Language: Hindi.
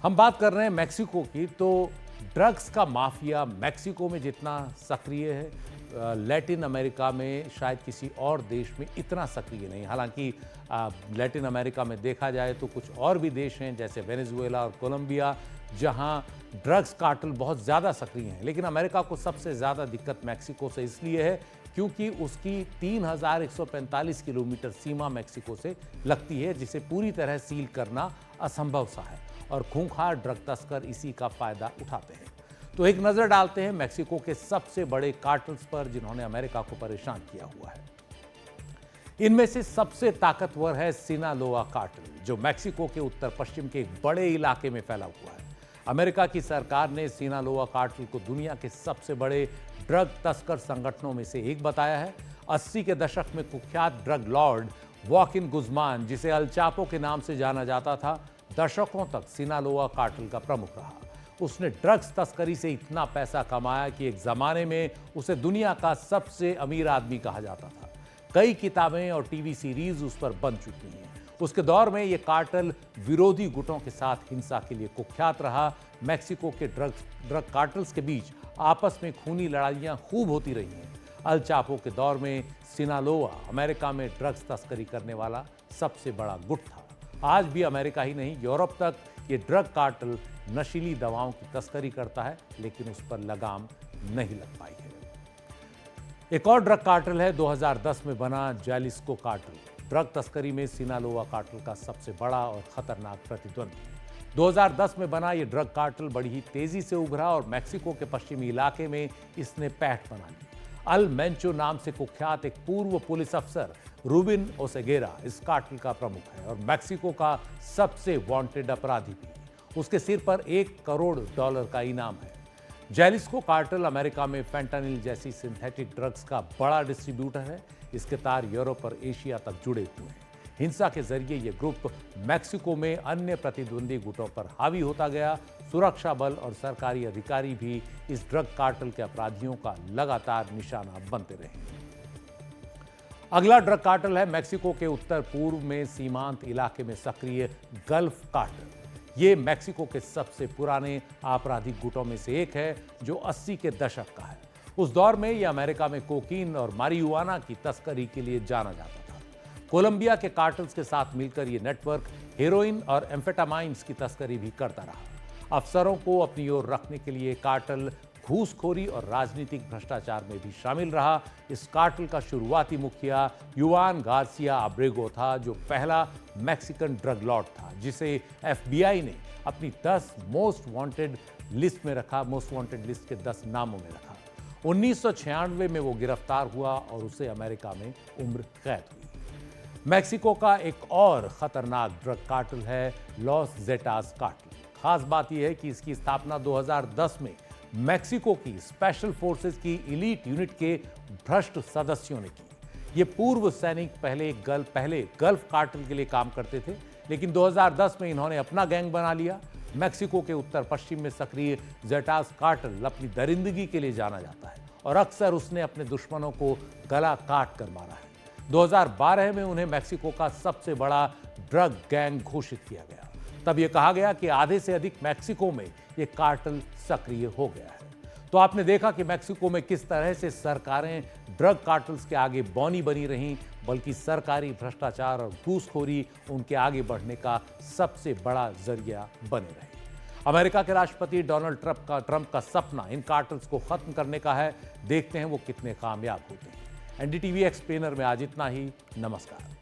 हम बात कर रहे हैं मैक्सिको की, तो ड्रग्स का माफिया मैक्सिको में जितना सक्रिय है, लैटिन अमेरिका में शायद किसी और देश में इतना सक्रिय नहीं। हालांकि लैटिन अमेरिका में देखा जाए तो कुछ और भी देश हैं जैसे वेनेजुएला और कोलंबिया, जहां ड्रग्स कार्टेल बहुत ज़्यादा सक्रिय हैं। लेकिन अमेरिका को सबसे ज़्यादा दिक्कत मैक्सिको से इसलिए है क्योंकि उसकी 3145 किलोमीटर सीमा मैक्सिको से लगती है, जिसे पूरी तरह सील करना असंभव सा है और खूंखार ड्रग तस्कर इसी का फायदा उठाते हैं। तो एक नजर डालते हैं मैक्सिको के सबसे बड़े कार्टल्स पर जिन्होंने अमेरिका को परेशान किया हुआ है। इनमें से सबसे ताकतवर है सिनालोआ कार्टल, जो मैक्सिको के उत्तर पश्चिम के एक बड़े इलाके में फैला हुआ है। अमेरिका की सरकार ने सिनालोआ कार्टल को दुनिया के सबसे बड़े ड्रग तस्कर संगठनों में से एक बताया है। 80 के दशक में कुख्यात ड्रग लॉर्ड वॉकिन गुज़मान, जिसे अल चापो के नाम से जाना जाता था, दशकों तक सिनालोआ कार्टल का प्रमुख रहा। उसने ड्रग्स तस्करी से इतना पैसा कमाया कि एक जमाने में उसे दुनिया का सबसे अमीर आदमी कहा जाता था। कई किताबें और टीवी सीरीज उस पर बन चुकी हैं। उसके दौर में यह कार्टल विरोधी गुटों के साथ हिंसा के लिए कुख्यात रहा। मैक्सिको के ड्रग कार्टल्स के बीच आपस में खूनी लड़ाइयां खूब होती रही हैं। अल चापो के दौर में सिनालोआ अमेरिका में ड्रग्स तस्करी करने वाला सबसे बड़ा गुट था। आज भी अमेरिका ही नहीं, यूरोप तक ये ड्रग कार्टल नशीली दवाओं की तस्करी करता है, लेकिन उस पर लगाम नहीं लग पाई है। एक और ड्रग कार्टल है 2010 में बना जैलिस्को कार्टल। ड्रग तस्करी में सिनालोआ कार्टल का सबसे बड़ा और खतरनाक प्रतिद्वंदी। 2010 में बना ये ड्रग कार्टल बड़ी ही तेजी से उभरा और मैक्सिको के पश्चिमी इलाके में इसने पैठ बना ली। अल मेंचो नाम से कुख्यात एक पूर्व पुलिस अफसर रूबिन ओसेगेरा इस कार्टल का प्रमुख है और मैक्सिको का सबसे वांटेड अपराधी भी। उसके सिर पर $1 करोड़ का इनाम है। जैलिस्को कार्टल अमेरिका में फेंटानिल जैसी सिंथेटिक ड्रग्स का बड़ा डिस्ट्रीब्यूटर है। इसके तार यूरोप और एशिया तक जुड़े हुए हैं। हिंसा के जरिए यह ग्रुप मैक्सिको में अन्य प्रतिद्वंदी गुटों पर हावी होता गया। सुरक्षा बल और सरकारी अधिकारी भी इस ड्रग कार्टल के अपराधियों का लगातार निशाना बनते रहे। अगला ड्रग कार्टल है मैक्सिको के उत्तर पूर्व में सीमांत इलाके में सक्रिय गल्फ कार्टल। ये मैक्सिको के सबसे पुराने आपराधिक गुटों में से एक है, जो 80 के दशक का है। उस दौर में यह अमेरिका में कोकीन और मारिजुआना की तस्करी के लिए जाना जाता था। कोलंबिया के कार्टल्स के साथ मिलकर यह नेटवर्क हेरोइन और एम्फेटामाइंस की तस्करी भी करता रहा। अफसरों को अपनी ओर रखने के लिए कार्टल घूसखोरी और राजनीतिक भ्रष्टाचार में भी शामिल रहा। इस कार्टल का शुरुआती मुखिया युआन गार्सिया अब्रेगो था, जो पहला मैक्सिकन ड्रग लॉर्ड था, जिसे FBI ने अपनी 10 मोस्ट वांटेड लिस्ट में रखा, मोस्ट वांटेड लिस्ट के 10 नामों में रखा। 1996 में वो गिरफ्तार हुआ और उसे अमेरिका में उम्र कैद हुई। मैक्सिको का एक और खतरनाक ड्रग कार्टल है लॉस जेटास कार्टल। खास बात यह है कि इसकी स्थापना 2010 में मैक्सिको की स्पेशल फोर्सेस की इलीट यूनिट के भ्रष्ट सदस्यों ने की। ये पूर्व सैनिक पहले गल्फ कार्टल के लिए काम करते थे, लेकिन 2010 में इन्होंने अपना गैंग बना लिया। मैक्सिको के उत्तर पश्चिम में सक्रिय जेटास कार्टल अपनी दरिंदगी के लिए जाना जाता है और अक्सर उसने अपने दुश्मनों को गला काट कर मारा है। 2012 में उन्हें मैक्सिको का सबसे बड़ा ड्रग गैंग घोषित किया गया। तब यह कहा गया कि आधे से अधिक मैक्सिको में यह कार्टल सक्रिय हो गया है। तो आपने देखा कि मैक्सिको में किस तरह से सरकारें ड्रग कार्टल्स के आगे बौनी बनी रहीं, बल्कि सरकारी भ्रष्टाचार और घूसखोरी उनके आगे बढ़ने का सबसे बड़ा जरिया बने रहे। अमेरिका के राष्ट्रपति डोनाल्ड ट्रंप का सपना इन कार्टल्स को खत्म करने का है। देखते हैं वो कितने कामयाब होते हैं। NDTV एक्सप्लेनर में आज इतना ही। नमस्कार।